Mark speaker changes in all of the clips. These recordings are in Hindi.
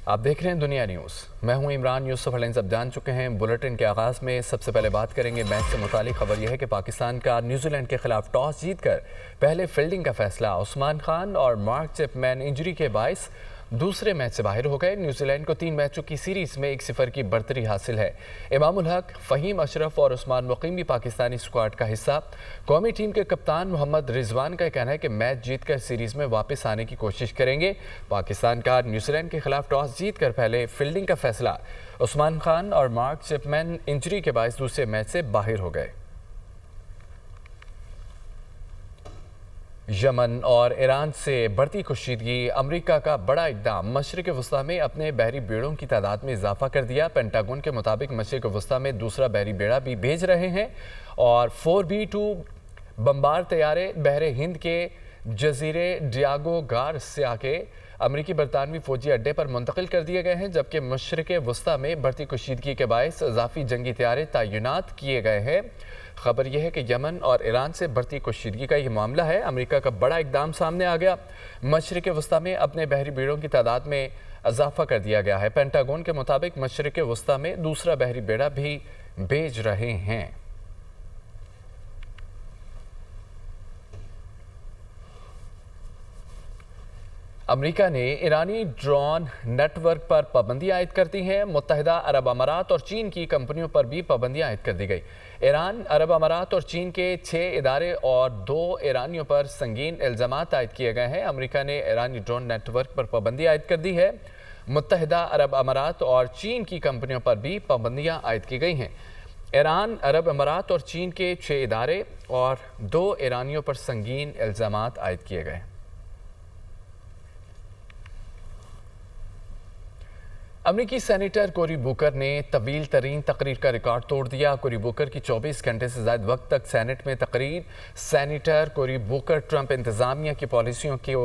Speaker 1: आप देख रहे हैं दुनिया न्यूज़। मैं हूं इमरान यूसुफ। हेडलाइंस अब जान चुके हैं। बुलेटिन के आगाज़ में सबसे पहले बात करेंगे मैच से मुतालिक। खबर यह है कि पाकिस्तान का न्यूजीलैंड के खिलाफ टॉस जीतकर पहले फील्डिंग का फैसला। उस्मान खान और मार्क चैपमैन इंजरी के बायस दूसरे मैच से बाहर हो गए। न्यूजीलैंड को 3 मैचों की सीरीज में 1-0 की बढ़तरी हासिल है। इमामुल हक, फ़हीम अशरफ और उस्मान मुकीम भी पाकिस्तानी स्क्वाड का हिस्सा। कौमी टीम के कप्तान मोहम्मद रिजवान का कहना है कि मैच जीतकर सीरीज में वापस आने की कोशिश करेंगे। पाकिस्तान का न्यूजीलैंड के खिलाफ टॉस जीतकर पहले फील्डिंग का फैसला। उस्मान खान और मार्क चैपमैन इंजरी के बायस दूसरे मैच से बाहर हो गए। यमन और ईरान से बढ़ती कशीदगी। अमेरिका का बड़ा इक़दाम। मशरिक़ वस्ता में अपने बहरी बेड़ों की तादाद में इजाफा कर दिया। पेंटागन के मुताबिक मशरिक़ वस्ता में दूसरा बहरी बेड़ा भी भेज रहे हैं और 4B2 बम्बार तैयारे बहरे हिंद के जजीरे डियागो गार्सिया के अमरीकी बरतानवी फौजी अड्डे पर मुंतकिल कर दिए गए हैं, जबकि मशरिक़ वस्ता में बढ़ती कशीदगी के बायस इजाफी जंगी तैयारे तैनात किए गए हैं। खबर यह है कि यमन और ईरान से बढ़ती कशीदगी का यह मामला है। अमेरिका का बड़ा इक़दाम सामने आ गया। मशरिक़ वस्ता में अपने बहरी बेड़ों की तादाद में इजाफा कर दिया गया है। पेंटागन के मुताबिक मशरिक़ वस्ता में दूसरा बहरी बेड़ा भी भेज रहे हैं। अमेरिका ने ईरानी ड्रोन नेटवर्क पर पाबंदी आयद कर दी है। मुत्तहिदा अरब अमारात और चीन की कंपनियों पर भी पाबंदियां आयद कर दी गई। ईरान, अरब अमारात और चीन के 6 इदारे और 2 ईरानियों पर संगीन इल्ज़ामात आयद किए गए हैं। अमेरिका ने ईरानी ड्रोन नेटवर्क पर पाबंदी आयद कर दी है। मुत्तहिदा अरब अमारात और चीन की कंपनियों पर भी पाबंदियाँ आयद की गई हैं। ईरान, अरब अमारात और चीन के 6 इदारे और 2 ईरानियों पर संगीन इल्ज़ामात आयद किए गए। अमरीकी सेनेटर कोरी बुकर ने तवील तरीन तकरीर का रिकॉर्ड तोड़ दिया। कोरी बुकर की 24 घंटे से ज़्यादा वक्त तक सेनेट में तकरीर। सेनेटर कोरी बुकर ट्रंप इंतज़ामिया की पॉलिसियों की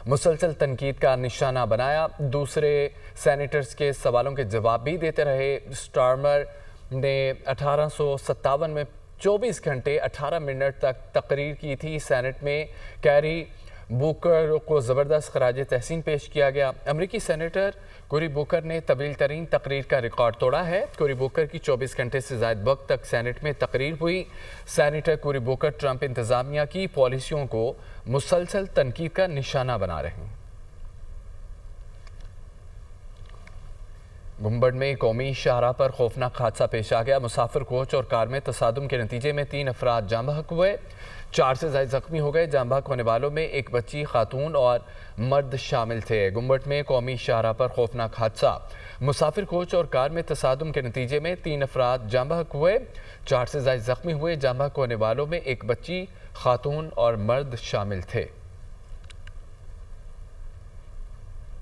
Speaker 1: मुसलसल तनकीद का निशाना बनाया। दूसरे सेनेटर्स के सवालों के जवाब भी देते रहे। स्टार्मर ने 1857 में 24 घंटे 18 मिनट तक तकरीर की थी। सेनेट में कैरी बुकर को ज़बरदस्त खराज तहसीन पेश किया गया। अमरीकी सेनेटर कोरी बुकर ने तवील तरीन तकरीर का रिकॉर्ड तोड़ा है। कोरी बुकर की 24 घंटे से ज़्यादा वक्त तक सेनेट में तकरीर हुई। सेनेटर कोरी बुकर ट्रंप इंतज़ामिया की पॉलिसियों को मुसलसल तनकीद का निशाना बना रहे हैं। गुम्बड़ में कौमी शाहराह पर खौफनाक हादसा पेश आ गया। मुसाफिर कोच और कार में तसादुम के नतीजे में 3 अफराद जाँ बहक हुए, 4 से ज़ायद ज़ख्मी हो गए। जाँ बहक होने वालों में एक बच्ची, खातून और मर्द शामिल थे। गुम्बड़ में कौमी शाहराह पर खौफनाक हादसा। मुसाफिर कोच और कार में तसादुम के नतीजे में 3 अफराद जाँ बहक हुए, 4 से ज़ायद ज़ख्मी हुए। जाँ बहक होने वालों में एक बच्ची, खातून और मर्द शामिल थे।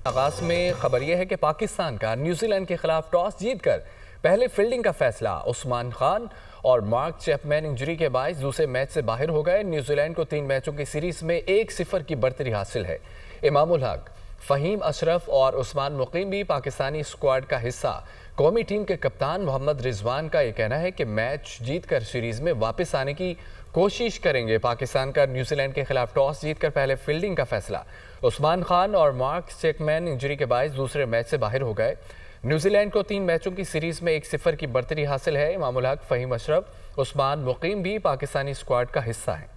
Speaker 1: आगाज में खबर यह है कि पाकिस्तान का न्यूजीलैंड के खिलाफ टॉस जीतकर पहले फील्डिंग का फैसला। उस्मान खान और मार्क चैपमैन इंजरी के बायस दूसरे मैच से बाहर हो गए। न्यूजीलैंड को 3 मैचों की सीरीज में 1-0 की बढ़तरी हासिल है। इमामुल हक, फ़हीम अशरफ और उस्मान मुकीम भी पाकिस्तानी स्क्वाड का हिस्सा। कौमी टीम के कप्तान मोहम्मद रिजवान का यह कहना है कि मैच जीतकर सीरीज में वापस आने की कोशिश करेंगे। पाकिस्तान का न्यूजीलैंड के खिलाफ टॉस जीतकर पहले फील्डिंग का फैसला। उस्मान खान और मार्क चैपमैन इंजरी के बायस दूसरे मैच से बाहर हो गए। न्यूजीलैंड को 3 मैचों की सीरीज में 1-0 की बढ़तरी हासिल है। इमामुल हक, फ़हीम अशरफ, उस्मान मुकीम भी पाकिस्तानी स्क्वाड का हिस्सा हैं।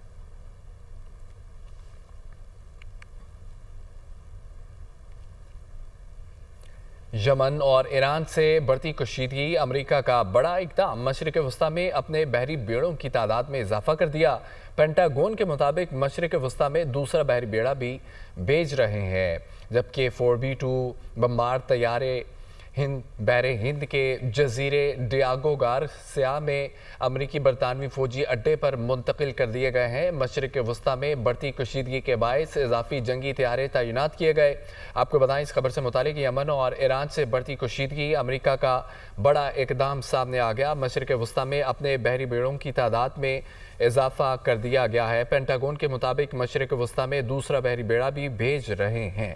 Speaker 1: यमन और ईरान से बढ़ती कशीदगी। अमेरिका का बड़ा इक़दाम। मशरिक़ वस्ता में अपने बहरी बेड़ों की तादाद में इजाफा कर दिया। पेंटागन के मुताबिक मशरिक़ वस्ता में दूसरा बहरी बेड़ा भी भेज रहे हैं, जबकि 4B2 बम्बार तैयारे बहरे हिंद के जजीरे डियागो गार्सिया में अमरीकी बरतानवी फौजी अड्डे पर मुंतकिल कर दिए गए हैं। मशरिक़ वस्ता में बढ़ती कशीदगी के बायस इजाफी जंगी तैयारे तैनात किए गए। आपको बताएं इस खबर से मुतालिक यमन और ईरान से बढ़ती कशीदगी। अमरीका का बड़ा इक़दाम सामने आ गया। मशरिक़ वस्ता में अपने बहरी बेड़ों की तादाद में इजाफा कर दिया गया है। पेंटागन के मुताबिक मशरिक़ वस्ता में दूसरा बहरी बेड़ा भी भेज रहे हैं।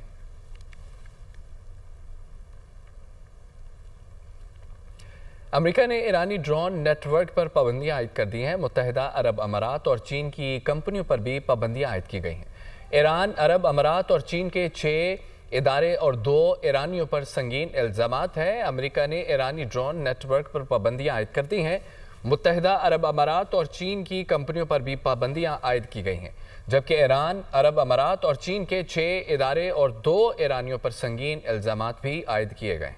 Speaker 1: अमेरिका ने ईरानी ड्रोन नेटवर्क पर पाबंदियां आयद कर दी हैं। मुत्तहिदा अरब अमारात और चीन की कंपनियों पर भी पाबंदियां आयद की गई हैं। ईरान, अरब अमारात और चीन के 6 इदारे और 2 ईरानियों पर संगीन इल्जामात हैं। अमेरिका ने ईरानी ड्रोन नेटवर्क पर पाबंदियां आयद कर दी हैं। मुत्तहिदा अरब अमारात और चीन की कंपनियों पर भी पाबंदियां आयद की गई हैं, जबकि ईरान, अरब अमारात और चीन के 6 इदारे और 2 ईरानियों पर संगीन इल्जामात भी आयद किए गए।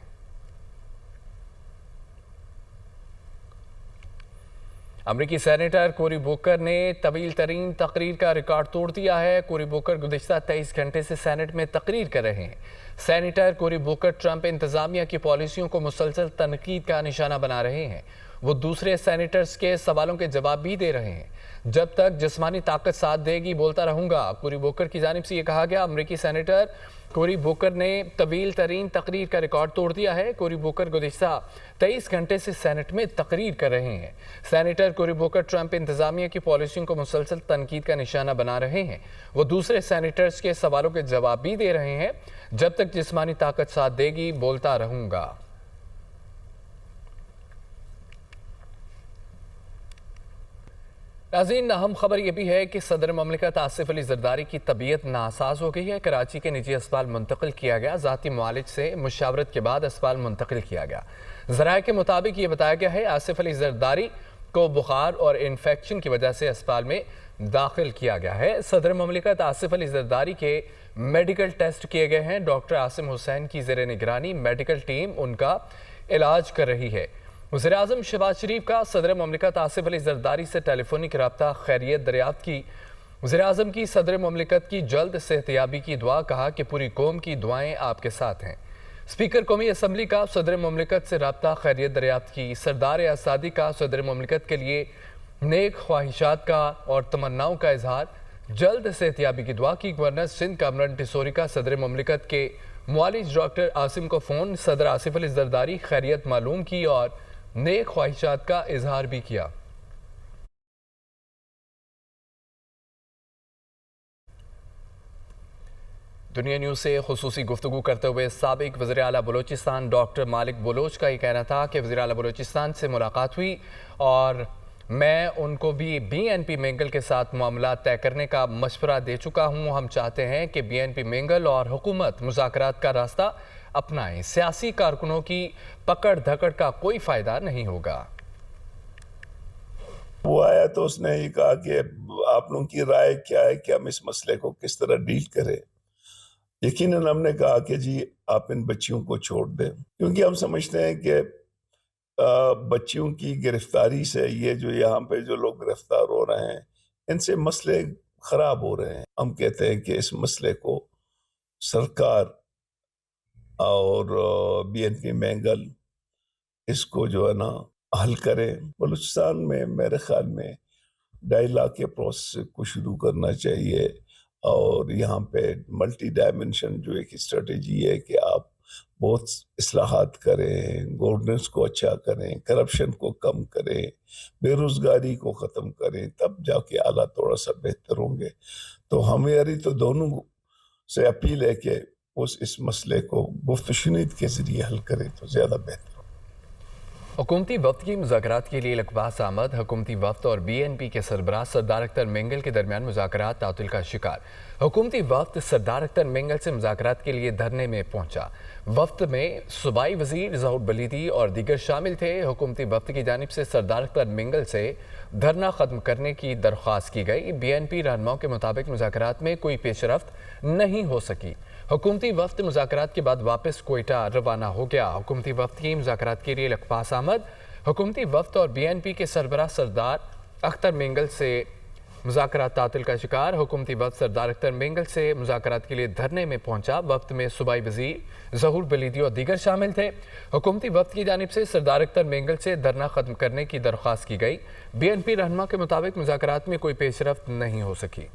Speaker 1: अमरीकी सेनेटर कोरी बुकर ने तवील तरीन तकरीर का रिकॉर्ड तोड़ दिया है। कोरी बुकर गुज़िश्ता 23 घंटे से सेनेट में तकरीर कर रहे हैं। सेनेटर कोरी बुकर ट्रंप इंतजामिया की पॉलिसियों को मुसलसल तनकीद का निशाना बना रहे हैं। वो दूसरे सेनेटर्स के सवालों के जवाब भी दे रहे हैं। जब तक जिस्मानी ताकत साथ देगी बोलता रहूंगा, कोरी बुकर की जानिब से ये कहा गया। अमरीकी सेनेटर कोरी बुकर ने तवील तरीन तकरीर का रिकॉर्ड तोड़ दिया है। कोरी बुकर गुज़िश्ता 23 घंटे से सेनेट में तकरीर कर रहे हैं। सेनेटर कोरी बुकर ट्रंप इंतजामिया की पॉलिसियों को मुसलसल तनकीद का निशाना बना रहे हैं। वो दूसरे सेनेटर्स के सवालों के जवाब भी दे रहे हैं। जब तक जिस्मानी ताकत साथ देगी बोलता रहूंगा। नाज़रीन, अहम खबर यह भी है कि सदर ममलिकत आसिफ अली जरदारी की तबीयत नासाज हो गई है। कराची के निजी अस्पताल मुंतकिल किया गया। ज़ाती मुआलिज से मुशावरत के बाद अस्पताल मुंतकिल किया गया। ज़राए के मुताबिक ये बताया गया है आसिफ अली जरदारी को बुखार और इन्फेक्शन की वजह से अस्पताल में दाखिल किया गया है। सदर ममलिकत आसिफ अली जरदारी के मेडिकल टेस्ट किए गए हैं। डॉक्टर आसिम हुसैन की ज़ेर निगरानी मेडिकल टीम उनका इलाज कर रही है। वज़ीर-ए-आज़म शहबाज शरीफ का सदर ममलिकत आसिफ अली जरदारी से टेलीफोनिक रब्ता खैरियत दरियाफ्त की। वज़ीर-ए-आज़म की सदर ममलिकत की जल्द सेहतयाबी की दुआ, कहा कि पूरी कौम की दुआएं आपके साथ हैं। स्पीकर कौमी असम्बली का सदर ममलिकत से रब्ता खैरियत दरियाफ्त की। सरदार आसादी का सदर ममलिकत के लिए नेक ख्वाहिशात का और तमन्नाओं का इजहार, जल्द सेहतयाबी की दुआ की। गवर्नर सिंध कामरान टिसोरी का सदर ममलिकत के मुआलिज डॉक्टर आसिम को फ़ोन, सदर आसिफ अली जरदारी खैरियत मालूम की और नेक ख्वाहिशात का इजहार भी किया। दुनिया न्यूज़ से खुसूसी गुफ्तगू करते हुए साबिक वज़ीर आला बलोचिस्तान डॉक्टर मालिक बलोच का ये कहना था कि वज़ीर आला बलोचिस्तान से मुलाकात हुई और मैं उनको भी BNP मेंगल के साथ मामला तय करने का मशवरा दे चुका हूँ। हम चाहते हैं कि BNP मेंगल और हुकूमत मुज़ाकरात का रास्ता अपनाएं। सियासी कारकुनों की पकड़ धकड़ का कोई फ़ायदा नहीं होगा।
Speaker 2: वो आया तो उसने ये कहा कि आप लोगों की राय क्या है कि हम इस मसले को किस तरह डील करें। यकीनन हमने कहा कि जी आप इन बच्चियों को छोड़ दें, क्योंकि हम समझते हैं कि बच्चियों की गिरफ्तारी से ये जो यहाँ पे जो लोग गिरफ्तार हो रहे हैं, इनसे मसले खराब हो रहे हैं। हम कहते हैं कि इस मसले को सरकार और BNP मेंगल इसको जो है ना हल करें। बलूचिस्तान में मेरे ख्याल में डायलॉग के प्रोसेस को शुरू करना चाहिए और यहाँ पे मल्टी डायमेंशन जो एक स्ट्रेटजी है कि आप बहुत इस्लाहात करें, गवर्नेंस को अच्छा करें, करप्शन को कम करें, बेरोज़गारी को ख़त्म करें, तब जाके हालात थोड़ा सा बेहतर होंगे। तो हमारी तो दोनों से अपील है कि इस मसले को गुफ्त-ओ-शुनीद के ज़रिए हल करें तो ज़्यादा बेहतर।
Speaker 1: हुकूमती वफ़द की मुज़ाकरात के लिए लकबास आमद। हुकूमती वफ़द और BNP के सरबराह सरदार अख्तर मेंगल के दरमियान मुज़ाकरात तातिल का शिकार। हुकूमती वफ़द सरदार अख्तर मेंगल से मुज़ाकरात के लिए धरने में पहुंचा। वफ़द में सूबाई वज़ीर ज़हूर बलीदी और दीगर शामिल थे। हुकूमती वफ़द की जानिब से सरदार अख्तर मेंगल से धरना ख़त्म करने की दरख्वास्त की गई। BNP रहनुमाओं के मुताबिक मुज़ाकरात में कोई पेशरफ्त नहीं हो सकी। हुकूमती वफ़द मुज़ाकरात के बाद वापस कोयटा रवाना हो गया। हुकूमती वफ़द की मुज़ाकरात के लिए लकबास आमद। हुकूमती वफ़द और BNP के सरबराह सरदार अख्तर मेंगल से मुज़ाकरात तातिल का शिकार। हुकूमती वफ़द सरदार अख्तर मेंगल से मुज़ाकरात के लिए धरने में पहुंचा। वफ़द में सूबाई वज़ीर ज़हूर बलीदी और दीगर शामिल थे। हुकूमती वफ़द की जानिब से सरदार अख्तर मेंगल से धरना ख़त्म करने की दरख्वास्त की गई। BNP रहनुमा के मुताबिक मुज़ाकरात में कोई पेशरफ्त नहीं हो सकी।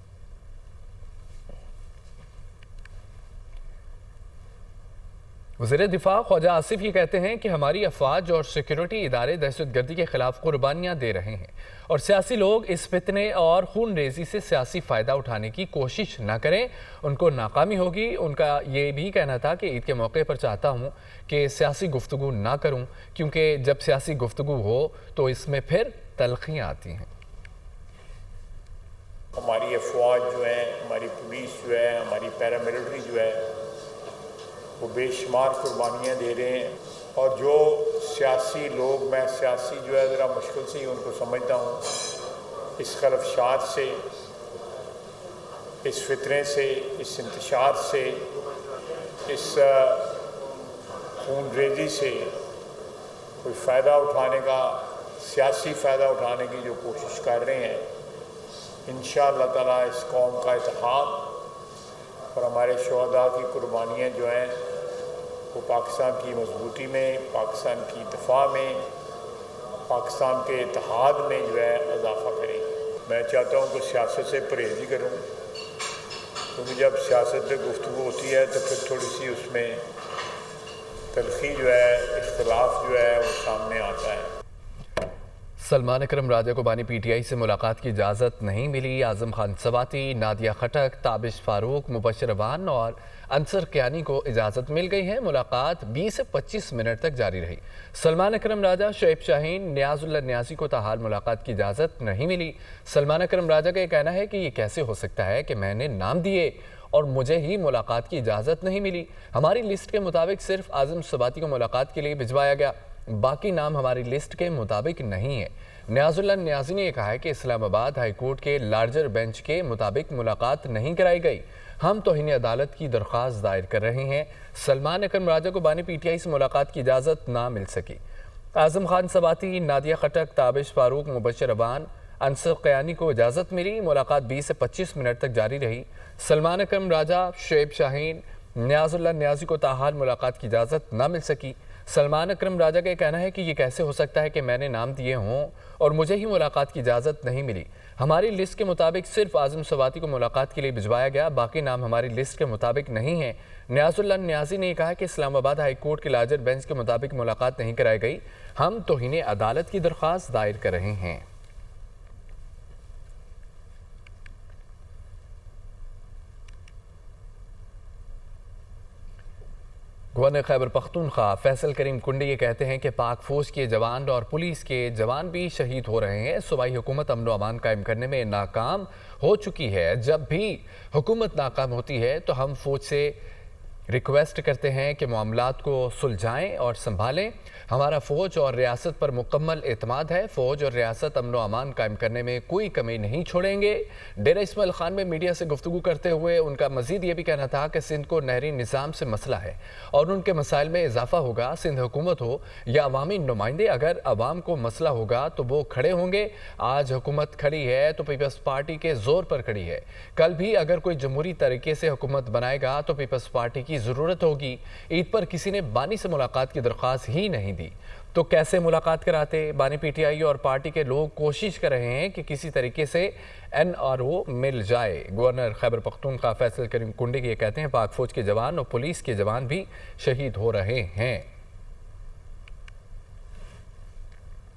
Speaker 1: वज़ीर दिफा ख्वाजा आसिफ ये कहते हैं कि हमारी अफवाज और सिक्योरिटी इदारे दहशतगर्दी के खिलाफ कुर्बानियाँ दे रहे हैं और सियासी लोग इस फितने और खून रेजी से सियासी फ़ायदा उठाने की कोशिश न करें, उनको नाकामी होगी। उनका ये भी कहना था कि ईद के मौके पर चाहता हूँ कि सियासी गुफ्तगू ना करूँ, क्योंकि जब सियासी गुफ्तगू हो तो इसमें फिर तलखियाँ आती हैं।
Speaker 3: हमारी अफवाज जो है, हमारी पुलिस जो है, हमारी पैरामिलिट्री जो है, वो बेशुमार कुर्बानियाँ दे रहे हैं। और जो सियासी लोग, मैं सियासी जो है ज़रा मुश्किल से ही उनको समझता हूँ, इस खलफशात से, इस फितरे से, इस इंतशार से, इस खूनरेज़ी से कोई फ़ायदा उठाने का, सियासी फ़ायदा उठाने की जो कोशिश कर रहे हैं, इंशाअल्लाह ताला इस कौम का इत्तेहाद और हमारे शहदा की कुर्बानियाँ जो हैं वो पाकिस्तान की मजबूती में, पाकिस्तान की दफा में, पाकिस्तान के इत्तेहाद में जो है इजाफा करेगी। मैं चाहता हूँ कि सियासत से परहेज़ ही करूँ, क्योंकि जब सियासत में गुफ्तगू होती है तो फिर थोड़ी सी उसमें तलखी जो है, इख्तिलाफ जो है वो सामने आता है।
Speaker 1: सलमान अकरम राजा को बानी पीटीआई से मुलाकात की इजाज़त नहीं मिली। आज़म खान सवाती, नादिया खटक, ताबिश फारूक, मुबशर अवान और अंसर कियानी को इजाज़त मिल गई है। मुलाकात 20 से 25 मिनट तक जारी रही। सलमान अकरम राजा, शोएब शाहीन, नियाज़ुल्लाह नियाज़ी को ताहाल मुलाकात की इजाज़त नहीं मिली। सलमान अकरम राजा का यह कहना है कि ये कैसे हो सकता है कि मैंने नाम दिए और मुझे ही मुलाकात की इजाज़त नहीं मिली। हमारी लिस्ट के मुताबिक सिर्फ आज़म सवाती को मुलाकात के लिए भिजवाया गया, बाकी नाम हमारी लिस्ट के मुताबिक नहीं है। नियाज़ुल्लाह नियाज़ी ने कहा है कि इस्लामाबाद हाई कोर्ट के लार्जर बेंच के मुताबिक मुलाकात नहीं कराई गई। हम तौहीन अदालत की दरख्वास्त दायर कर रहे हैं। सलमान अकरम राजा को बानी पीटीआई से मुलाकात की इजाज़त ना मिल सकी। आज़म खान सवाती, नादिया खटक, ताबिश फारूक, मुबशर अवान, अंसर कियानी को इजाज़त मिली। मुलाकात 20 से 25 मिनट तक जारी रही। सलमान अकरम राजा, शोएब शाहीन, नियाज़ुल्लाह नियाज़ी को ताहाल मुलाकात की इजाज़त ना मिल सकी। सलमान अकरम राजा का कहना है कि ये कैसे हो सकता है कि मैंने नाम दिए हों और मुझे ही मुलाकात की इजाज़त नहीं मिली। हमारी लिस्ट के मुताबिक सिर्फ आज़म सवाती को मुलाकात के लिए भिजवाया गया, बाकी नाम हमारी लिस्ट के मुताबिक नहीं है। नियाज़ुल्लाह नियाज़ी ने कहा कि इस्लामाबाद हाई कोर्ट के लार्जर बेंच के मुताबिक मुलाकात नहीं कराई गई। हम तौहीन अदालत की दरख्वास्त दायर कर रहे हैं। गवर्नर खैबर पख्तूनख्वा फैसल करीम कुंडी ये कहते हैं कि पाक फौज के जवान और पुलिस के जवान भी शहीद हो रहे हैं। सूबाई हुकूमत अमन व अमान कायम करने में नाकाम हो चुकी है। जब भी हुकूमत नाकाम होती है तो हम फौज से रिक्वेस्ट करते हैं कि मामलात को सुलझाएं और संभालें। हमारा फ़ौज और रियासत पर मुकम्मल एतमाद है। फ़ौज और रियासत अमन व अमान कायम करने में कोई कमी नहीं छोड़ेंगे। डेरा इस्माइल खान में मीडिया से गुफ्तगू करते हुए उनका मजीद ये भी कहना था कि सिंध को नहरी निज़ाम से मसला है और उनके मसाइल में इजाफा होगा। सिंध हुकूमत हो या अवामी नुमाइंदे, अगर अवाम को मसला होगा तो वो खड़े होंगे। आज हुकूमत खड़ी है तो पीपल्स पार्टी के ज़ोर पर खड़ी है। कल भी अगर कोई जमहूरी तरीके से हुकूमत बनाएगा तो पीपल्स पार्टी की ज़रूरत होगी। ईद पर किसी ने बानी से मुलाकात की दरख्वास्त ही नहीं दी तो कैसे मुलाकात कराते। बानी पीटीआई और पार्टी के लोग कोशिश कर रहे हैं कि किसी तरीके से NRO मिल जाए। गवर्नर खैबर पख्तूनख्वा फैसल करीम कुंडी ये कहते हैं पाक फौज के जवान और पुलिस के जवान भी शहीद हो रहे हैं।